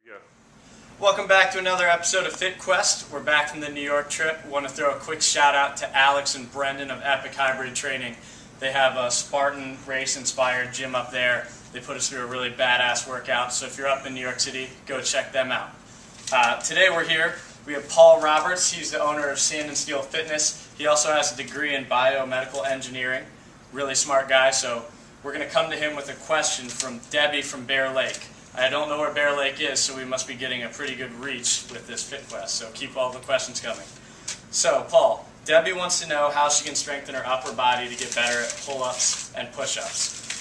Yeah. Welcome back to another episode of FitQuest. We're back from the New York trip. We want to throw a quick shout out to Alex and Brendan of Epic Hybrid Training. They have a Spartan race inspired gym up there. They put us through a really badass workout, so if you're up in New York City, go check them out. Today we're here. We have Paul Roberts. He's the owner of Sand and Steel Fitness. He also has a degree in biomedical engineering. Really smart guy, so we're going to come to him with a question from Debbie from Bear Lake. I don't know where Bear Lake is, so we must be getting a pretty good reach with this FitQuest, so keep all the questions coming. So, Paul, Debbie wants to know how she can strengthen her upper body to get better at pull-ups and push-ups.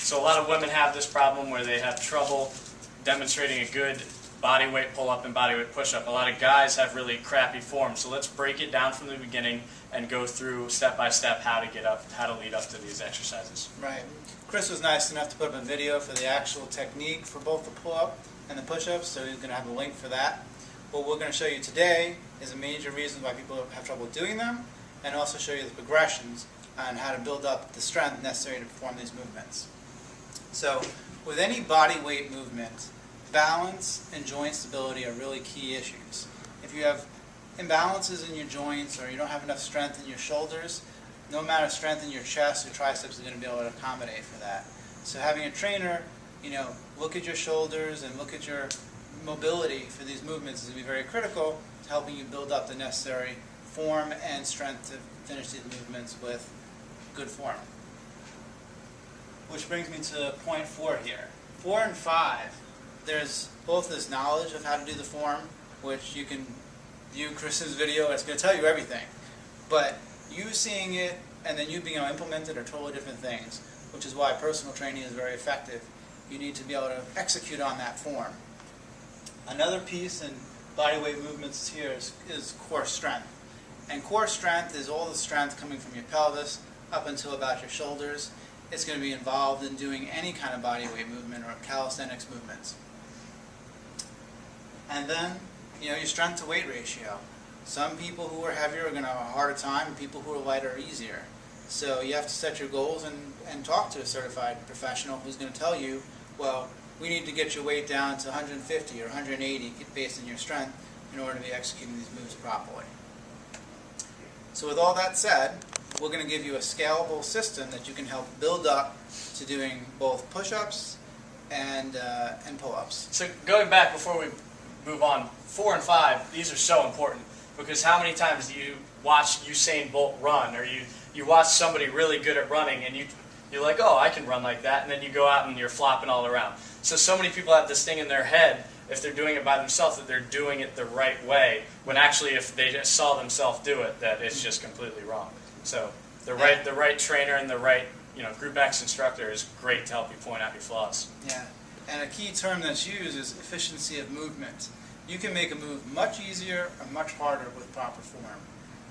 So a lot of women have this problem where they have trouble demonstrating a good body weight pull-up and body weight push-up. A lot of guys have really crappy form, so let's break it down from the beginning and go through step-by-step how to lead up to these exercises. Right. Chris was nice enough to put up a video for the actual technique for both the pull-up and the push-ups, so he's going to have a link for that. What we're going to show you today is a major reason why people have trouble doing them, and also show you the progressions on how to build up the strength necessary to perform these movements. So, with any body weight movement, balance and joint stability are really key issues. If you have imbalances in your joints or you don't have enough strength in your shoulders, no amount of strength in your chest or triceps is going to be able to accommodate for that. So having a trainer, look at your shoulders and look at your mobility for these movements is going to be very critical to helping you build up the necessary form and strength to finish these movements with good form. Which brings me to point 4 here. 4 and 5, there's both this knowledge of how to do the form, which you can view Chris's video, it's going to tell you everything. But you seeing it and then you being able to implement it are totally different things, which is why personal training is very effective. You need to be able to execute on that form. Another piece in body weight movements here is core strength. And core strength is all the strength coming from your pelvis up until about your shoulders. It's going to be involved in doing any kind of body weight movement or calisthenics movements. And then, your strength to weight ratio. Some people who are heavier are going to have a harder time, and people who are lighter are easier. So you have to set your goals and talk to a certified professional who's going to tell you, well, we need to get your weight down to 150 or 180 based on your strength in order to be executing these moves properly. So with all that said, we're going to give you a scalable system that you can help build up to doing both push-ups and pull-ups. So going back before we move on, 4 and 5, these are so important because how many times do you watch Usain Bolt run, or you watch somebody really good at running and you're like, oh, I can run like that, and then you go out and you're flopping all around. So many people have this thing in their head, if they're doing it by themselves, that they're doing it the right way, when actually if they just saw themselves do it, that it's just completely wrong. So the right trainer and the right Group X instructor is great to help you point out your flaws. Yeah, and a key term that's used is efficiency of movement. You can make a move much easier or much harder with proper form.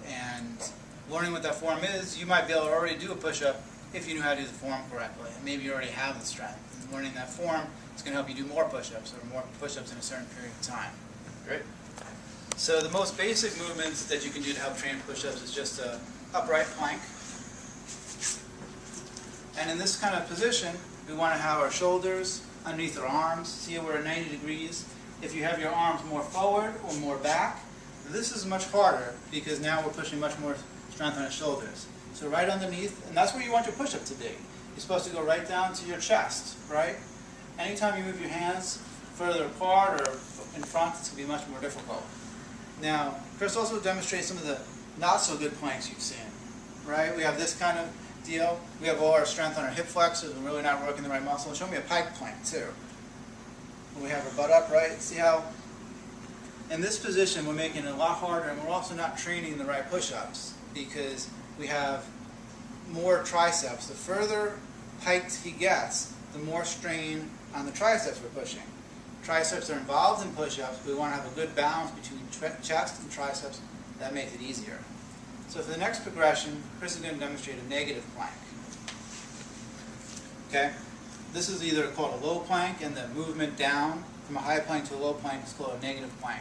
And learning what that form is, you might be able to already do a push-up if you knew how to do the form correctly. And maybe you already have the strength. And learning that form is going to help you do more push-ups or more push-ups in a certain period of time. Great. So the most basic movements that you can do to help train push-ups is just a upright plank. And in this kind of position, we want to have our shoulders underneath our arms. See how we're at 90 degrees. If you have your arms more forward or more back, this is much harder because now we're pushing much more strength on our shoulders. So right underneath, and that's where you want your push-up to be. You're supposed to go right down to your chest, right? Anytime you move your hands further apart or in front, it's going to be much more difficult. Now, Chris also demonstrates some of the not-so-good planks you've seen, right? We have this kind of deal. We have all our strength on our hip flexors and really not working the right muscle. And show me a pike plank, too. We have our butt upright. See how in this position we're making it a lot harder, and we're also not training the right push-ups because we have more triceps. The further piked he gets, the more strain on the triceps we're pushing. Triceps are involved in push-ups. We want to have a good balance between chest and triceps. That makes it easier. So for the next progression, Chris is going to demonstrate a negative plank. Okay? This is either called a low plank, and the movement down from a high plank to a low plank is called a negative plank.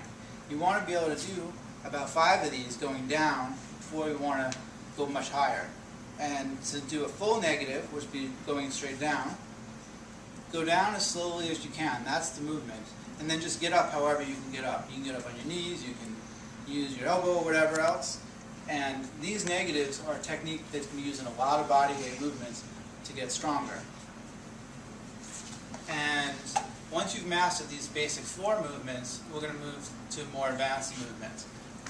You want to be able to do about 5 of these going down before you want to go much higher. And to do a full negative, which would be going straight down, go down as slowly as you can. That's the movement. and then just get up however you can get up. You can get up on your knees, you can use your elbow or whatever else. And these negatives are a technique that can be used in a lot of body weight movements to get stronger. And once you've mastered these basic floor movements, we're going to move to more advanced movements,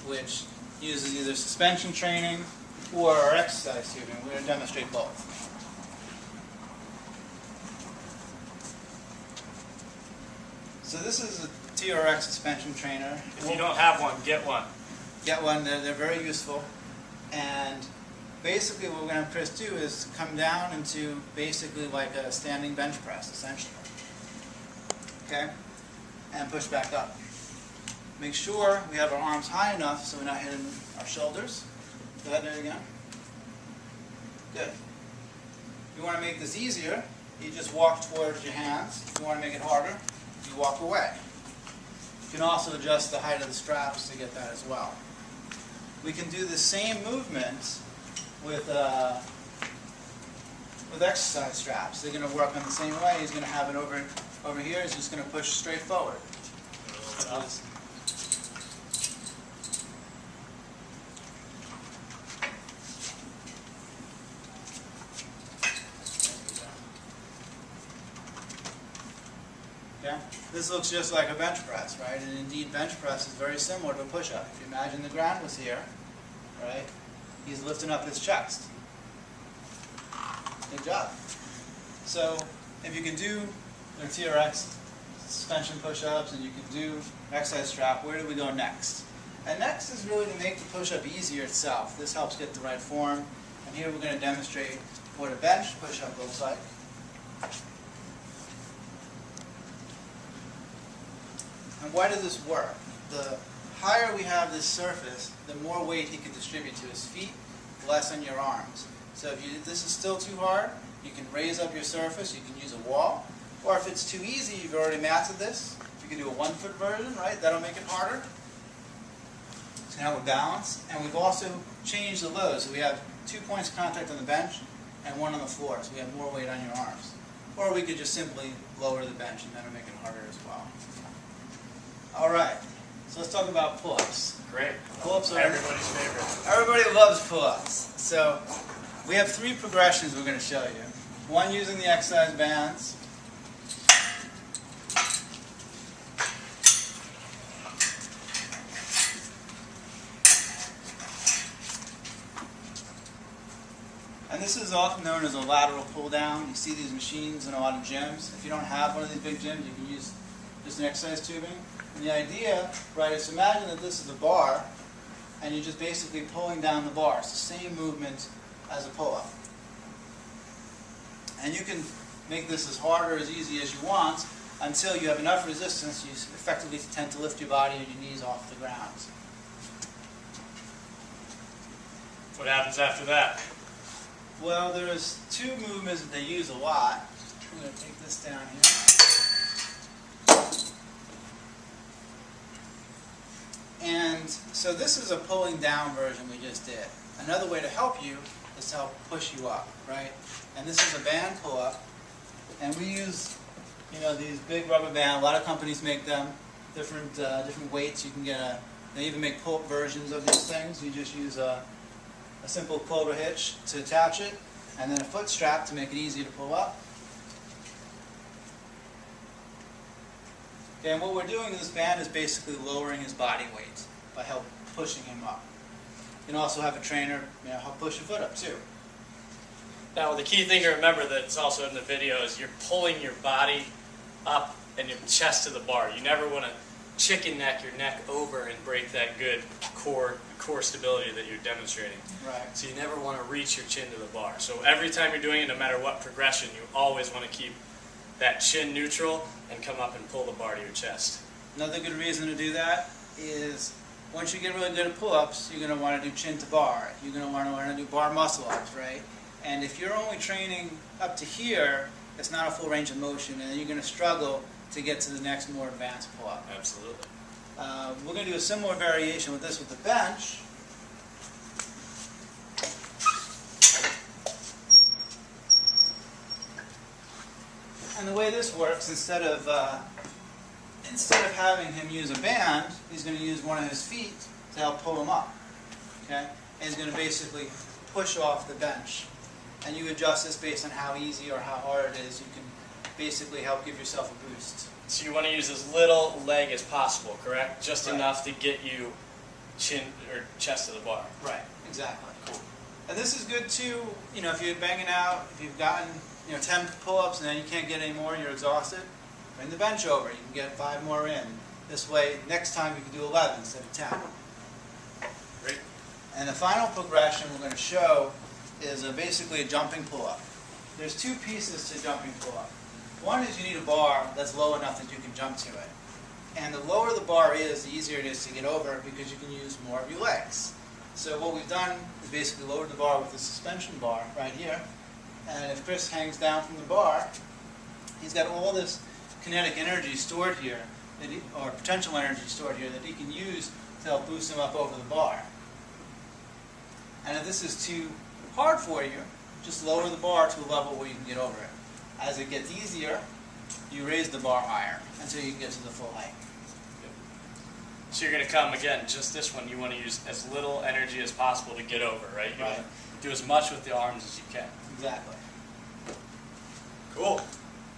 which uses either suspension training or our exercise tubing. We're going to demonstrate both. So this is a TRX suspension trainer. If you don't have one, get one. Get one. They're very useful. And basically what we're going to press do is come down into basically like a standing bench press, essentially. Okay? And push back up. Make sure we have our arms high enough so we're not hitting our shoulders. Go ahead and do it again. Good. If you want to make this easier, you just walk towards your hands. If you want to make it harder, you walk away. You can also adjust the height of the straps to get that as well. We can do the same movement with exercise straps. They're going to work on the same way. He's going to have it over here. He's just going to push straight forward. Yeah? This looks just like a bench press, right? And indeed, bench press is very similar to a push-up. If you imagine the ground was here, right? He's lifting up his chest. Good job. So, if you can do the TRX suspension push-ups and you can do exercise strap, where do we go next? And next is really to make the push-up easier itself. This helps get the right form. And here we're going to demonstrate what a bench push-up looks like. And why does this work? The higher we have this surface, the more weight he can distribute to his feet, less on your arms. So if this is still too hard, you can raise up your surface, you can use a wall. Or if it's too easy, you've already mastered this, you can do a 1-foot version, right? That'll make it harder. So now we're balanced. And we've also changed the load. So we have 2 points of contact on the bench and 1 on the floor. So we have more weight on your arms. Or we could just simply lower the bench and that'll make it harder as well. All right, so let's talk about pull-ups. Great. Pull-ups are everybody's favorite. Everybody loves pull-ups. So we have 3 progressions we're going to show you. One using the exercise bands. And this is often known as a lateral pull-down. You see these machines in a lot of gyms. If you don't have one of these big gyms, you can use just an exercise tubing. And the idea, right, is to imagine that this is a bar, and you're just basically pulling down the bar. It's the same movement as a pull-up. And you can make this as hard or as easy as you want until you have enough resistance, you effectively tend to lift your body and your knees off the ground. What happens after that? Well, there's 2 movements that they use a lot. I'm going to take this down here. And so this is a pulling down version we just did. Another way to help you is to help push you up, right? And this is a band pull-up. And we use, these big rubber bands. A lot of companies make them, different weights. You can get they even make pull-up versions of these things. You just use a simple clover hitch to attach it, and then a foot strap to make it easy to pull up. Okay, and what we're doing in this band is basically lowering his body weight by help pushing him up. You can also have a trainer help push your foot up too. Now, the key thing to remember that's also in the video is you're pulling your body up and your chest to the bar. You never want to chicken neck your neck over and break that good core stability that you're demonstrating. Right. So you never want to reach your chin to the bar. So every time you're doing it, no matter what progression, you always want to keep that chin neutral and come up and pull the bar to your chest. Another good reason to do that is once you get really good at pull-ups, you're going to want to do chin to bar. You're going to want to learn to do bar muscle-ups, right? And if you're only training up to here, it's not a full range of motion, and then you're going to struggle to get to the next more advanced pull-up. Absolutely. We're going to do a similar variation with this with the bench. And the way this works, instead of instead of having him use a band, he's going to use one of his feet to help pull him up. Okay? And he's going to basically push off the bench. And you adjust this based on how easy or how hard it is. You can basically help give yourself a boost. So you want to use as little leg as possible, correct? Just Right. enough to get you chin or chest to the bar. Right, exactly. Cool. And this is good too, if you're banging out, if you've gotten 10 pull-ups and then you can't get any more, you're exhausted, bring the bench over. You can get 5 more in. This way, next time you can do 11 instead of 10. Great. And the final progression we're going to show is basically a jumping pull-up. There's 2 pieces to jumping pull-up. One is you need a bar that's low enough that you can jump to it. And the lower the bar is, the easier it is to get over because you can use more of your legs. So what we've done is basically lowered the bar with the suspension bar right here. And if Chris hangs down from the bar, he's got all this kinetic energy stored here, or potential energy stored here, that he can use to help boost him up over the bar. And if this is too hard for you, just lower the bar to a level where you can get over it. As it gets easier, you raise the bar higher until you get to the full height. So you're going to come, again, just this one, you want to use as little energy as possible to get over, right? You want to do as much with the arms as you can. Exactly. Cool.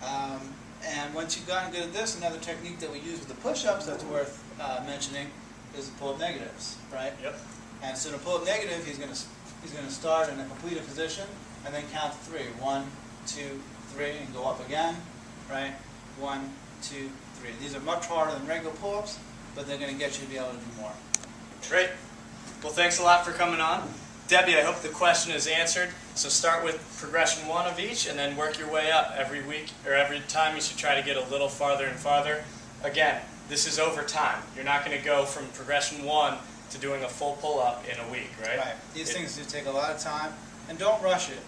And once you've gotten good at this, another technique that we use with the push-ups that's worth mentioning is the pull-up negatives, right? Yep. And so the pull-up negative, he's going to start in a completed position and then count to 3. 1, 2, 3, and go up again, right? 1, 2, 3. These are much harder than regular pull-ups, but they're going to get you to be able to do more. Great. Well, thanks a lot for coming on. Debbie, I hope the question is answered. So start with progression 1 of each and then work your way up every week or every time. You should try to get a little farther and farther. Again, this is over time. You're not going to go from progression 1 to doing a full pull-up in a week, right? Right. These things do take a lot of time, and don't rush it.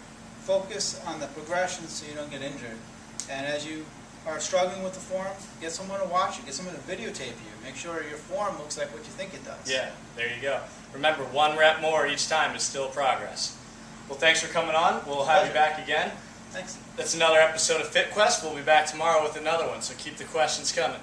Focus on the progression so you don't get injured. And as you are struggling with the form, get someone to watch you, get someone to videotape you. Make sure your form looks like what you think it does. Yeah, there you go. Remember, 1 rep more each time is still progress. Well, thanks for coming on. We'll have you back again. Thanks. That's another episode of FitQuest. We'll be back tomorrow with another one, so keep the questions coming.